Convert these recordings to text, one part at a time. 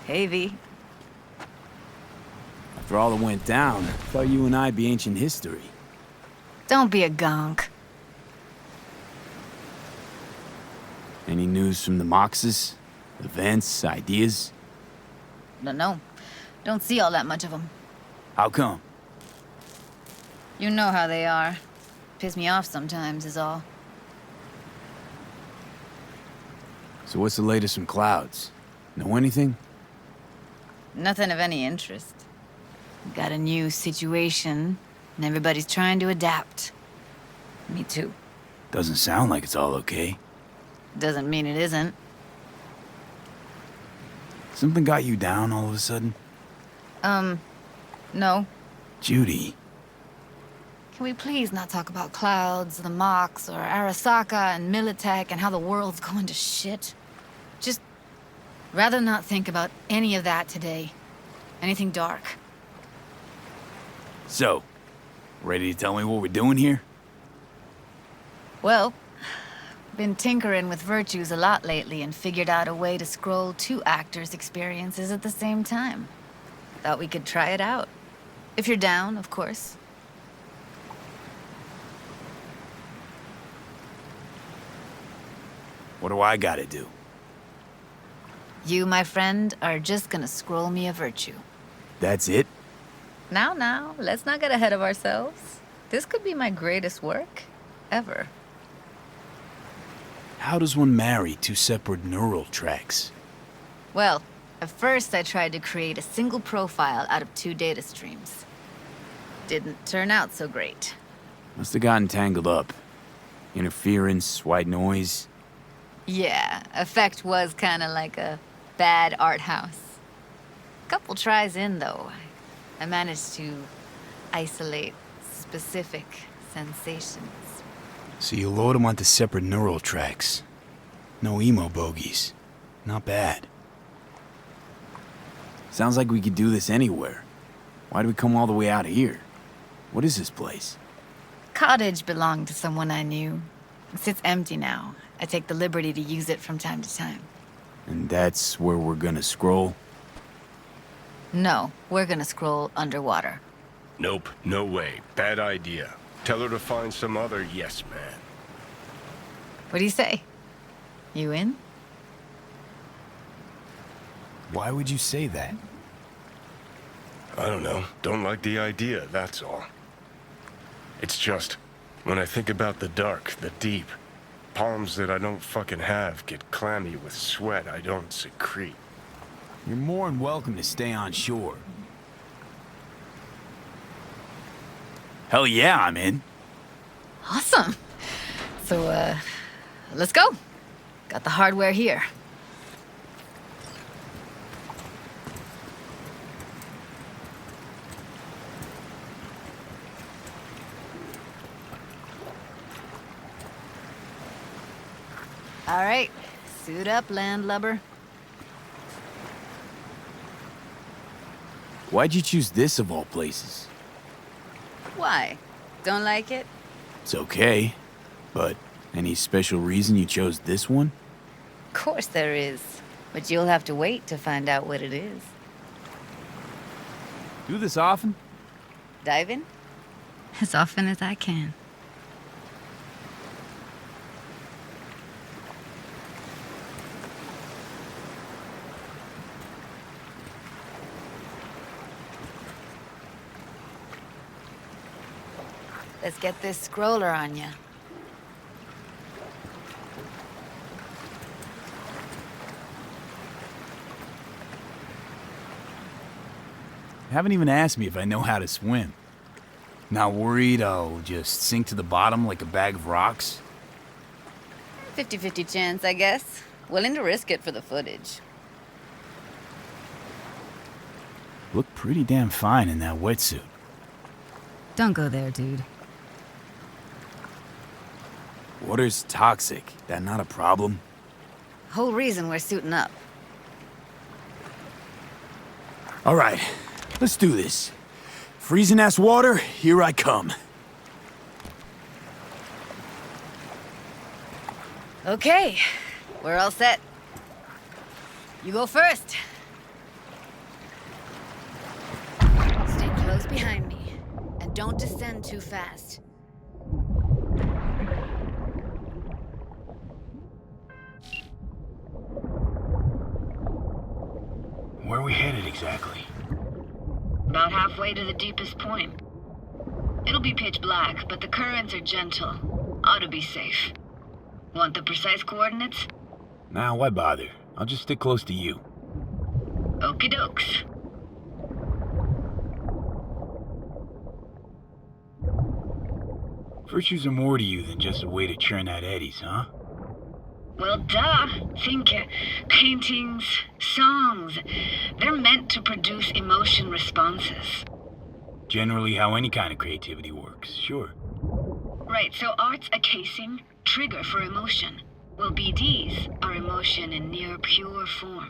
Hey, V. After all that went down, I thought you and I'd be ancient history. Don't be a gonk. Any news from the Moxes? Events, ideas? No. Don't see all that much of them. How come? You know how they are. Piss me off sometimes is all. So what's the latest from Clouds? Know anything? Nothing of any interest. Got a new situation, and everybody's trying to adapt. Me too. Doesn't sound like it's all okay. Doesn't mean it isn't. Something got you down all of a sudden? No. Judy. Can we please not talk about Clouds, the Mox, or Arasaka and Militech and how the world's going to shit? Just rather not think about any of that today. Anything dark. So, ready to tell me what we're doing here? Well, been tinkering with virtues a lot lately and figured out a way to scroll 2 actors' experiences at the same time. Thought we could try it out. If you're down, of course. What do I gotta do? You, my friend, are just gonna scroll me a virtue. That's it? Now, let's not get ahead of ourselves. This could be my greatest work, ever. How does one marry 2 separate neural tracks? Well, at first I tried to create a single profile out of 2 data streams. Didn't turn out so great. Must have gotten tangled up. Interference, white noise. Yeah, effect was kinda like a bad art house. Couple tries in, though, I managed to isolate specific sensations. So you load them onto separate neural tracks. No emo bogies. Not bad. Sounds like we could do this anywhere. Why'd we come all the way out here? What is this place? Cottage belonged to someone I knew. It sits empty now. I take the liberty to use it from time to time. And that's where we're gonna scroll? No, we're gonna scroll underwater. Nope, no way. Bad idea. Tell her to find some other yes man. What do you say? You in? Why would you say that? I don't know. Don't like the idea, that's all. It's just, when I think about the dark, the deep, palms that I don't fucking have get clammy with sweat I don't secrete. You're more than welcome to stay on shore. Hell yeah, I'm in. Awesome. So, let's go. Got the hardware here. All right, suit up, landlubber. Why'd you choose this of all places? Why? Don't like it? It's okay, but any special reason you chose this one? Of course there is, but you'll have to wait to find out what it is. Do this often? Dive in? as often as I can. Let's get this scroller on ya. Haven't even asked me if I know how to swim. Not worried I'll just sink to the bottom like a bag of rocks? 50-50 chance, I guess. Willing to risk it for the footage. Look pretty damn fine in that wetsuit. Don't go there, dude. Water's toxic. That not a problem? Whole reason we're suiting up. All right, let's do this. Freezing-ass water, here I come. Okay, we're all set. You go first. Stay close behind me, and don't descend too fast. Where are we headed exactly? About halfway to the deepest point. It'll be pitch black, but the currents are gentle. Ought to be safe. Want the precise coordinates? Nah, why bother? I'll just stick close to you. Okie dokes. Virtues are more to you than just a way to churn out eddies, huh? Well, duh. Think paintings, songs. They're meant to produce emotion responses. Generally how any kind of creativity works, sure. Right, so art's a casing, trigger for emotion. Well, BDs are emotion in near pure form.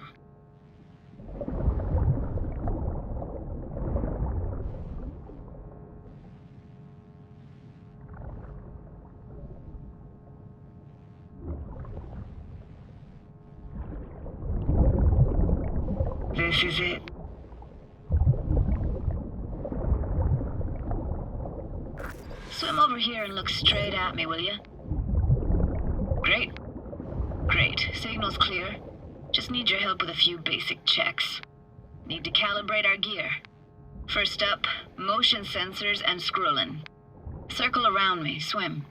This is it. Swim over here and look straight at me, will you? Great. Great. Signal's clear. Just need your help with a few basic checks. Need to calibrate our gear. First up, motion sensors and scrolling. Circle around me. Swim.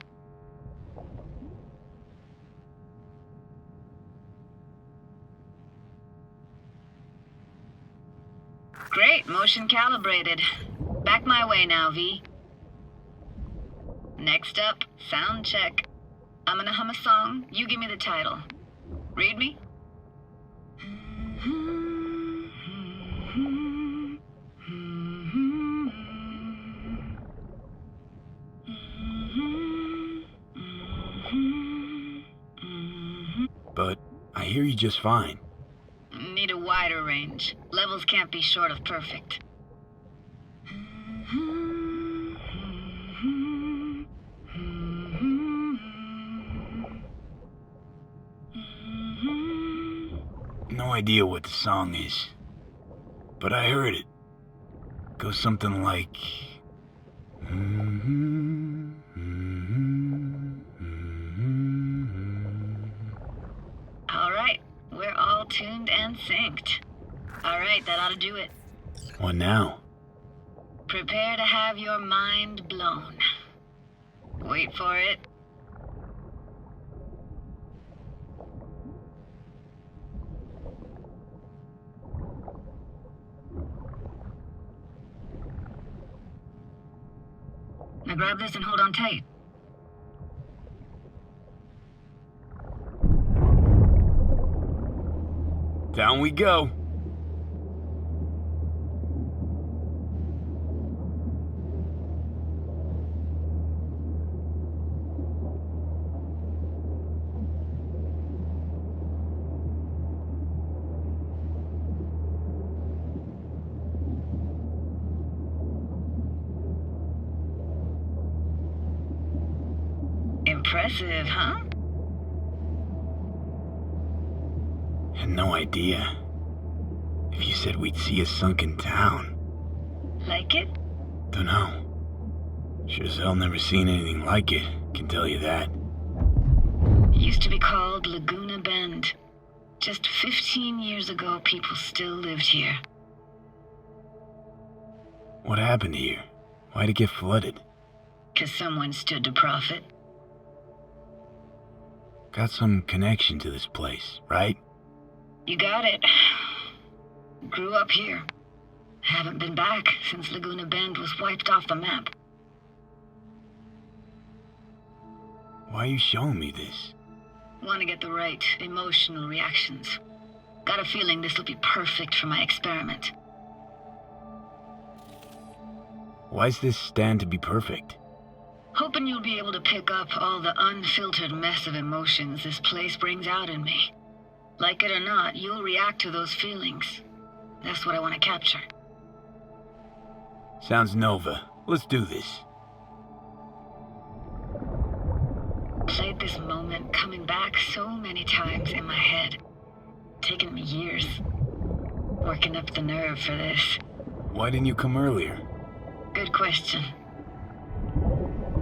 Great. Motion calibrated. Back my way now, V. Next up, sound check. I'm gonna hum a song. You give me the title. Read me? But I hear you just fine. Need a wider range. Levels can't be short of perfect. No idea what the song is, but I heard it. Goes something like... All right, we're all tuned and synced. All right, that ought to do it. What now? Prepare to have your mind blown. Wait for it. Now grab this and hold on tight. Down we go. Impressive, huh? Had no idea. If you said we'd see a sunken town. Like it? Dunno. Sure as hell never seen anything like it, can tell you that. It used to be called Laguna Bend. Just 15 years ago, people still lived here. What happened here? Why'd it get flooded? 'Cause someone stood to profit. Got some connection to this place, right? You got it. Grew up here. Haven't been back since Laguna Bend was wiped off the map. Why are you showing me this? Want to get the right emotional reactions. Got a feeling this will be perfect for my experiment. Why's this stand to be perfect? Hoping you'll be able to pick up all the unfiltered mess of emotions this place brings out in me. Like it or not, you'll react to those feelings. That's what I want to capture. Sounds Nova. Let's do this. Played this moment coming back so many times in my head. Taken me years. Working up the nerve for this. Why didn't you come earlier? Good question.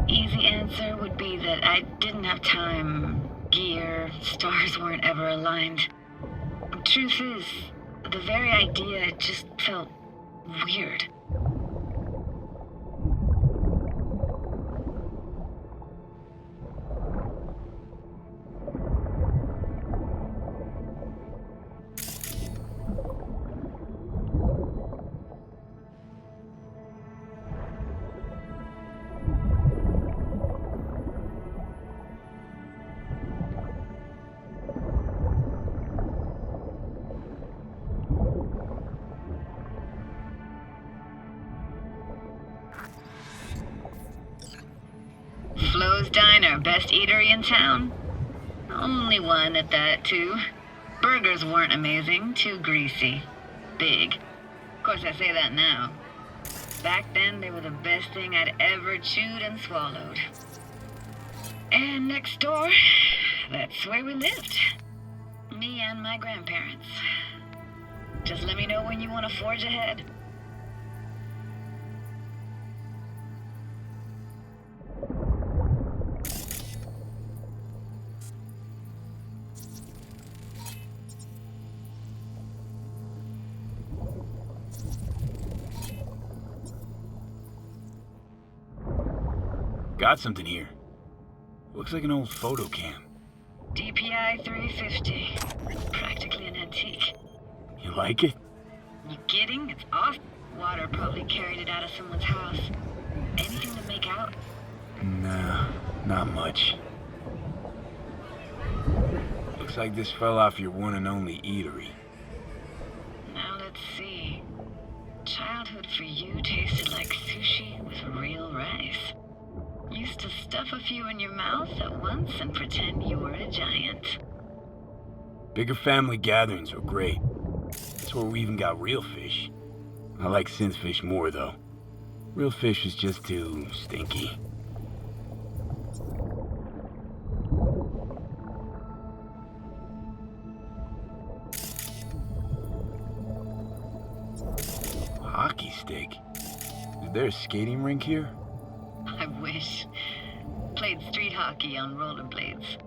Easy answer would be that I didn't have time, gear, stars weren't ever aligned. Truth is, the very idea just felt weird. Flo's Diner, best eatery in town? Only one at that, too. Burgers weren't amazing, too greasy. Big. Of course, I say that now. Back then, they were the best thing I'd ever chewed and swallowed. And next door, that's where we lived. Me and my grandparents. Just let me know when you want to forge ahead. Got something here. Looks like an old photo cam. DPI 350. Practically an antique. You like it? You kidding? It's awesome. Water probably carried it out of someone's house. Anything to make out? Nah, not much. Looks like this fell off your one and only eatery. Now let's see. Childhood for you tasted like sushi with real rice. Used to stuff a few in your mouth at once and pretend you were a giant. Bigger family gatherings are great. That's where we even got real fish. I like synth fish more, though. Real fish is just too stinky. Hockey stick? Is there a skating rink here? I wish. Played street hockey on rollerblades.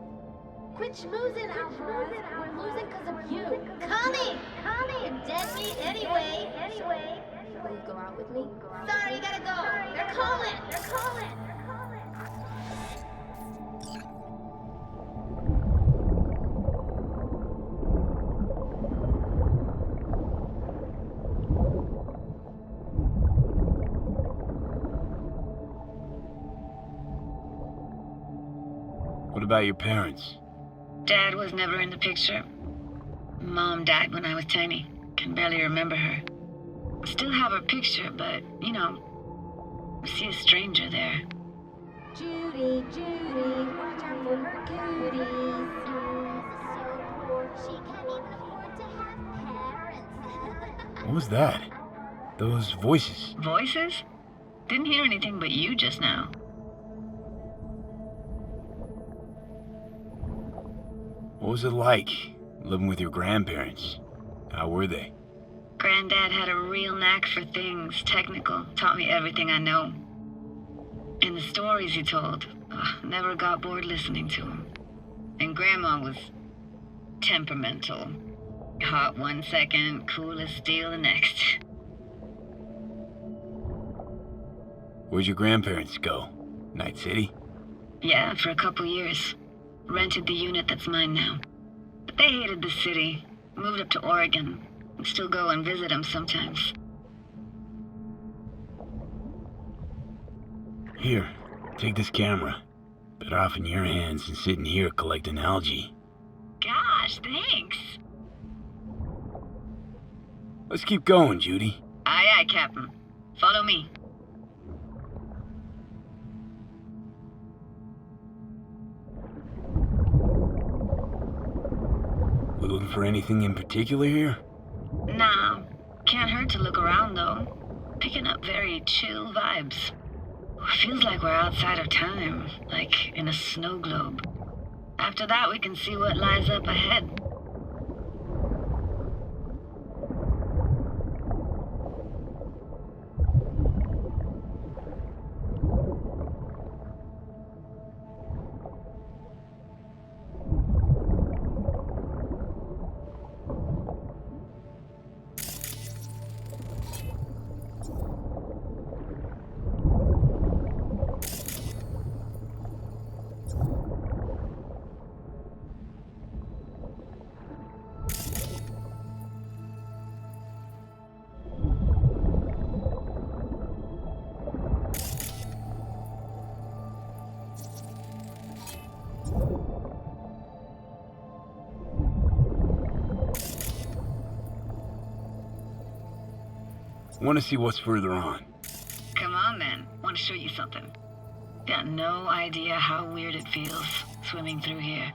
Quit schmoozing, Alvarez. We're losing because of you. Coming! You're dead meat anyway. Will you go out with me? Sorry, you gotta go. They're calling. What about your parents? Dad was never in the picture. Mom died when I was tiny. Can barely remember her. Still have her picture, but, you know, see a stranger there. Judy, watch out for her cuties. So poor, she can't even afford to have parents. What was that? Those voices. Voices? Didn't hear anything but you just now. What was it like, living with your grandparents? How were they? Granddad had a real knack for things technical. Taught me everything I know. And the stories he told, never got bored listening to him. And Grandma was temperamental. Hot 1 second, cool as steel the next. Where'd your grandparents go? Night City? Yeah, for a couple years. Rented the unit that's mine now. But they hated the city. Moved up to Oregon. And still go and visit them sometimes. Here, take this camera. Better off in your hands than sitting here collecting algae. Gosh, thanks. Let's keep going, Judy. Aye, aye, Captain. Follow me. We looking for anything in particular here? Nah, can't hurt to look around though. Picking up very chill vibes. Feels like we're outside of time, like in a snow globe. After that, we can see what lies up ahead. Want to see what's further on. Come on, then. Want to show you something. Got no idea how weird it feels, swimming through here.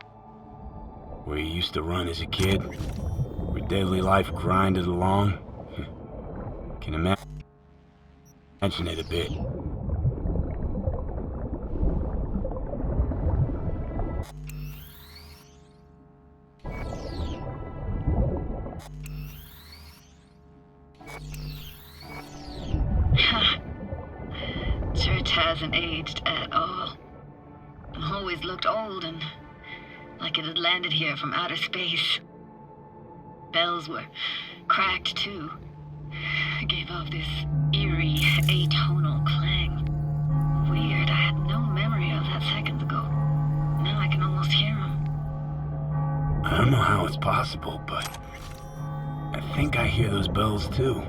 Where you used to run as a kid? Where daily life grinded along? Can imagine it a bit. Church hasn't aged at all. Always looked old and like it had landed here from outer space. Bells were cracked too. Gave off this eerie, atonal clang. Weird, I had no memory of that seconds ago. Now I can almost hear them. I don't know how it's possible, but I think I hear those bells too.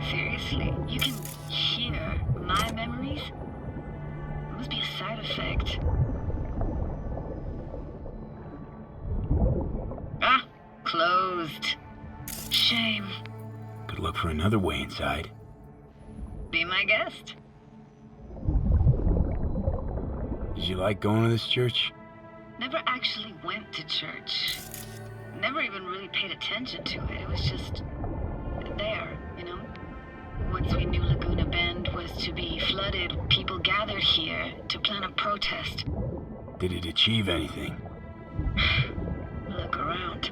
Seriously, you can hear my memories? It must be a side effect. Ah, closed. Shame. Could look for another way inside. Be my guest. Did you like going to this church? Never actually went to church. Never even really paid attention to it. It was just there, you know? Once we knew Laguna Bend was to be flooded, people gathered here to plan a protest. Did it achieve anything? Look around.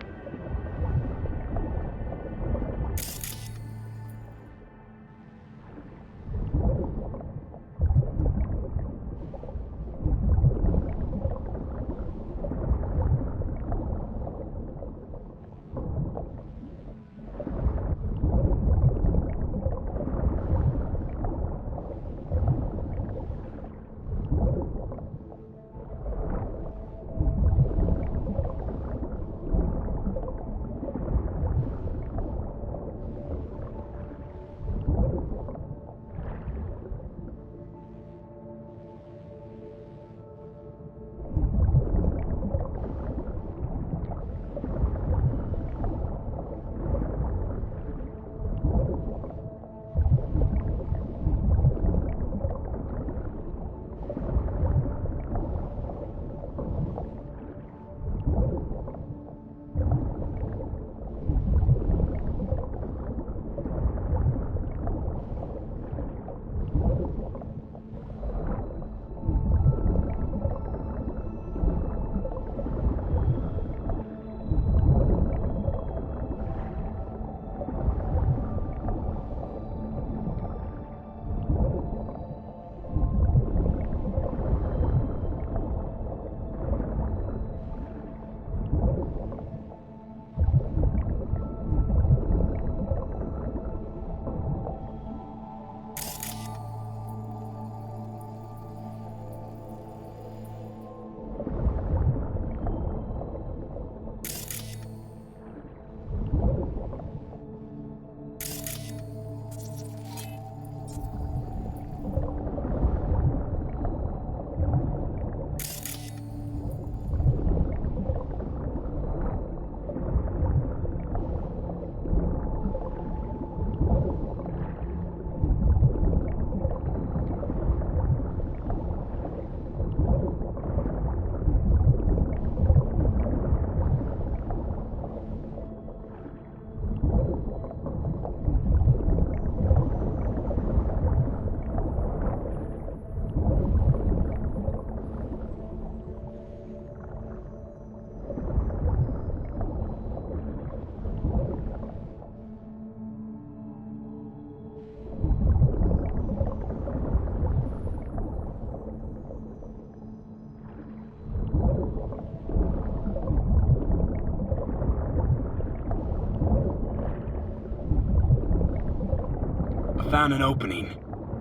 found an opening.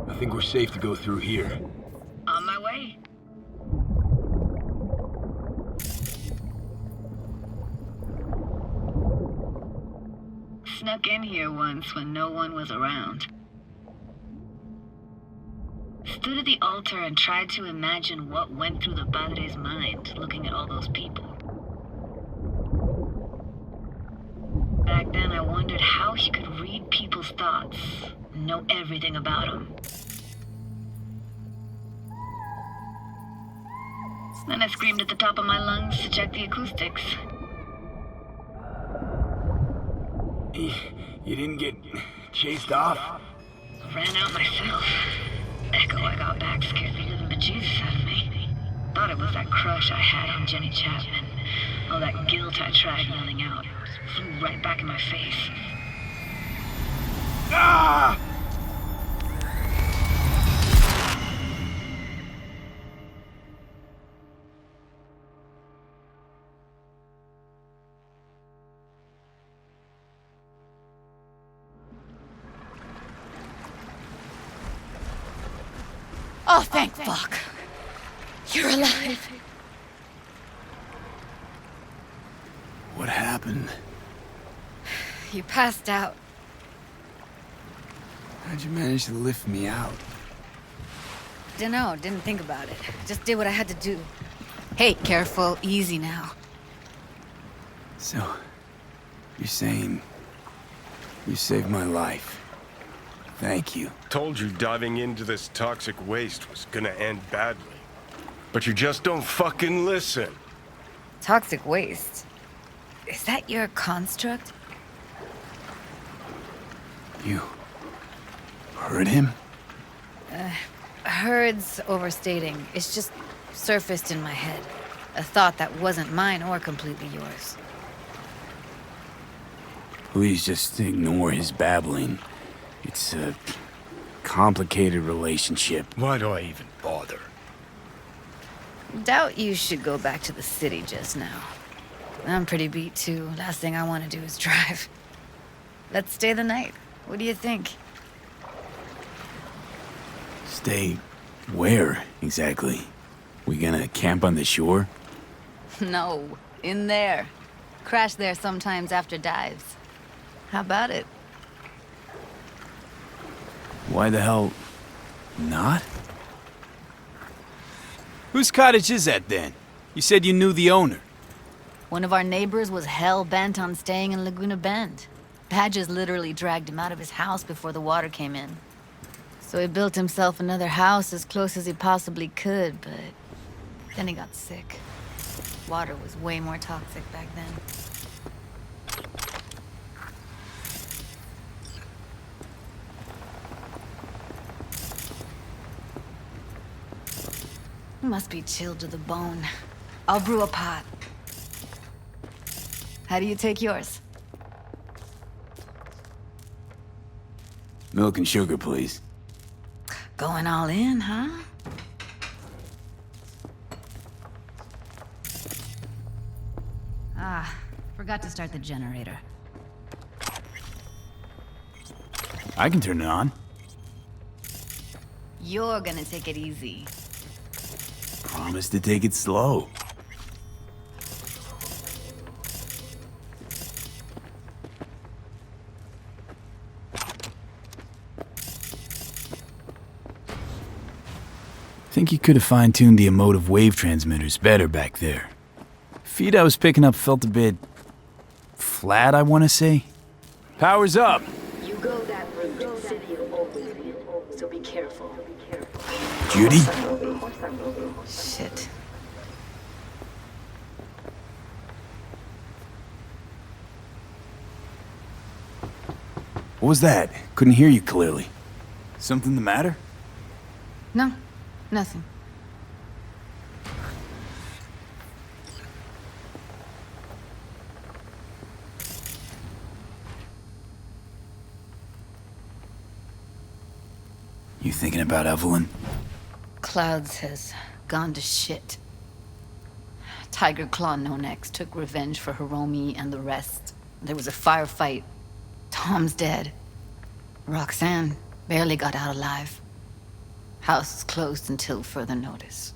I think we're safe to go through here. On my way. Snuck in here once when no one was around. Stood at the altar and tried to imagine what went through the Padre's mind, looking at all those people. Back then, I wondered how he could read people's thoughts, and know everything about them. Then I screamed at the top of my lungs to check the acoustics. You didn't get chased off? Ran out myself. Echo I got back scared the living bejesus out of me. Thought it was that crush I had on Jenny Chapman. All that guilt I tried yelling out. Flew right back in my face. Ah! Oh, thank fuck. You're alive. What happened? You passed out. How'd you manage to lift me out? Dunno, didn't think about it. Just did what I had to do. Hey, careful, easy now. So, you're saying you saved my life. Thank you. Told you diving into this toxic waste was gonna end badly. But you just don't fucking listen. Toxic waste? Is that your construct? You heard him? Heard's overstating. It's just surfaced in my head. A thought that wasn't mine or completely yours. Please just ignore his babbling. It's a complicated relationship. Why do I even bother? Doubt you should go back to the city just now. I'm pretty beat too. Last thing I want to do is drive. Let's stay the night. What do you think? Stay where, exactly? We gonna camp on the shore? No, in there. Crash there sometimes after dives. How about it? Why the hell not? Whose cottage is that then? You said you knew the owner. One of our neighbors was hell-bent on staying in Laguna Bend. Badges literally dragged him out of his house before the water came in. So he built himself another house as close as he possibly could, but then he got sick. Water was way more toxic back then. Must be chilled to the bone. I'll brew a pot. How do you take yours? Milk and sugar, please. Going all in, huh? Ah, forgot to start the generator. I can turn it on. You're gonna take it easy. Promise to take it slow. Think you could have fine-tuned the emotive wave transmitters better back there. Feed I was picking up felt a bit flat, I want to say. Power's up. You go that route, the city will always be in, so be careful. Judy? Shit. What was that? Couldn't hear you clearly. Something the matter? No, nothing. You thinking about Evelyn? Clouds has gone to shit. Tiger Claw No Next took revenge for Hiromi and the rest. There was a firefight. Tom's dead. Roxanne, Barely got out alive. House is closed until further notice.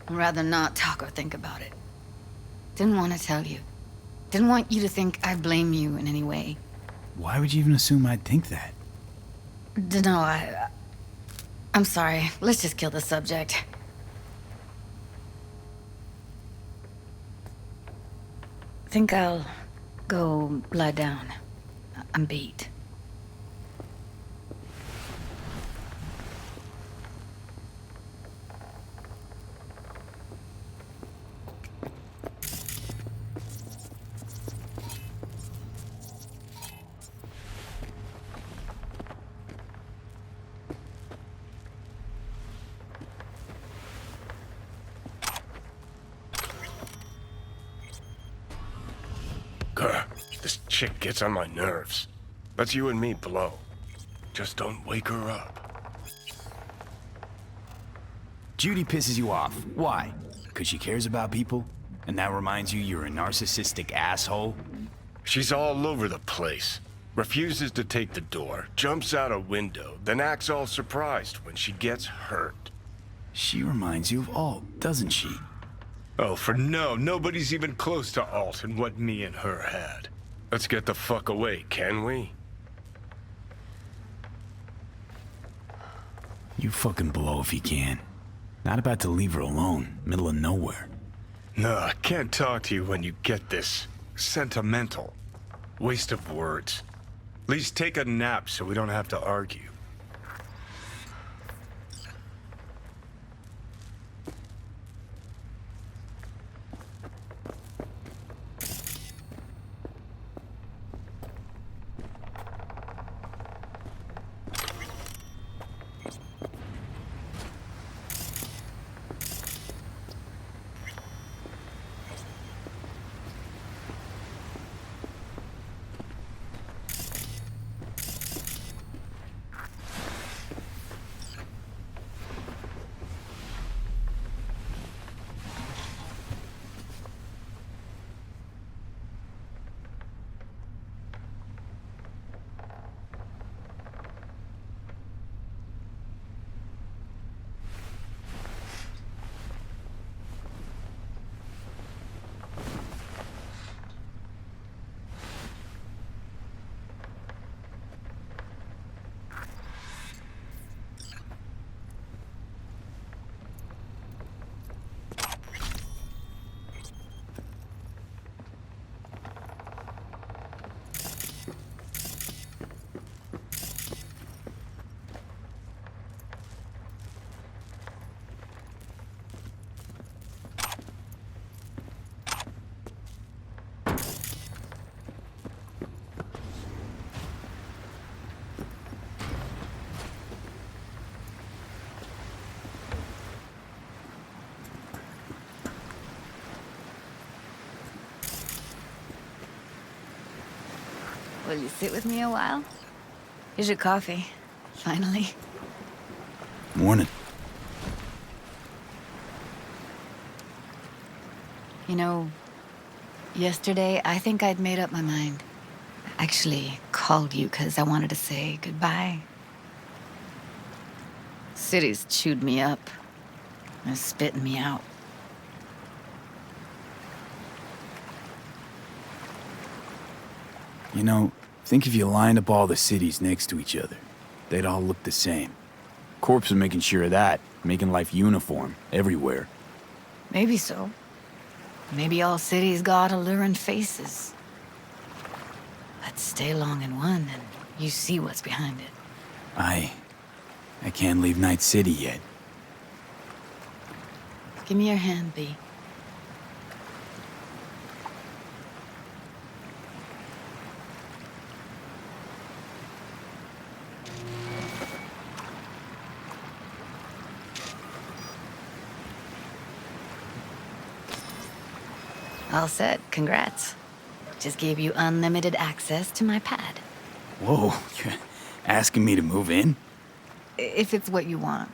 I'd rather not talk or think about it. Didn't want to tell you. Didn't want you to think I blame you in any way. Why would you even assume I'd think that? Dunno, I'm sorry. Let's just kill the subject. Think I'll go lie down. I'm beat. Grr, this chick gets on my nerves. Let's you and me blow. Just don't wake her up. Judy pisses you off. Why? Because she cares about people? And that reminds you you're a narcissistic asshole? She's all over the place. Refuses to take the door, jumps out a window, then acts all surprised when she gets hurt. She reminds you of Alt, doesn't she? Oh, for no, nobody's even close to Alt and what me and her had. Let's get the fuck away, can we? You fucking blow if you can. Not about to leave her alone, middle of nowhere. No, I can't talk to you when you get this sentimental. Waste of words. At least take a nap so we don't have to argue. Will you sit with me a while? Here's your coffee. Finally. Morning. You know, yesterday I think I'd made up my mind. I actually called you because I wanted to say goodbye. City's chewed me up. They're spitting me out. You know, think if you lined up all the cities next to each other, they'd all look the same. Corps are making sure of that, making life uniform everywhere. Maybe so. Maybe all cities got alluring faces. Let's stay long in one and you see what's behind it. I can't leave Night City yet. Give me your hand, B. All set. Congrats. Just gave you unlimited access to my pad. Whoa, you're asking me to move in? If it's what you want.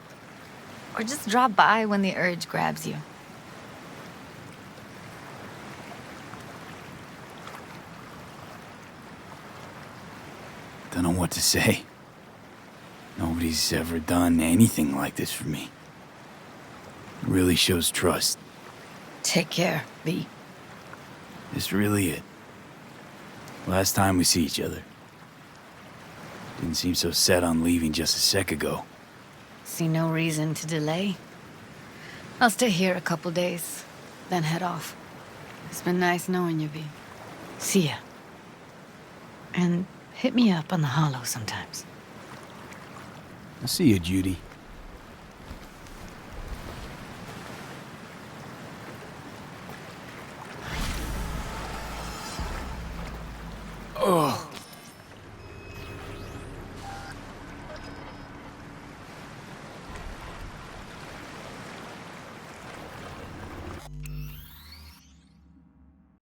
Or just drop by when the urge grabs you. Don't know what to say. Nobody's ever done anything like this for me. It really shows trust. Take care, V. This really it. Last time we see each other. Didn't seem so set on leaving just a sec ago. See no reason to delay. I'll stay here a couple days, then head off. It's been nice knowing you, V. See ya. And hit me up on the holo sometimes. I'll see you, Judy. Oh.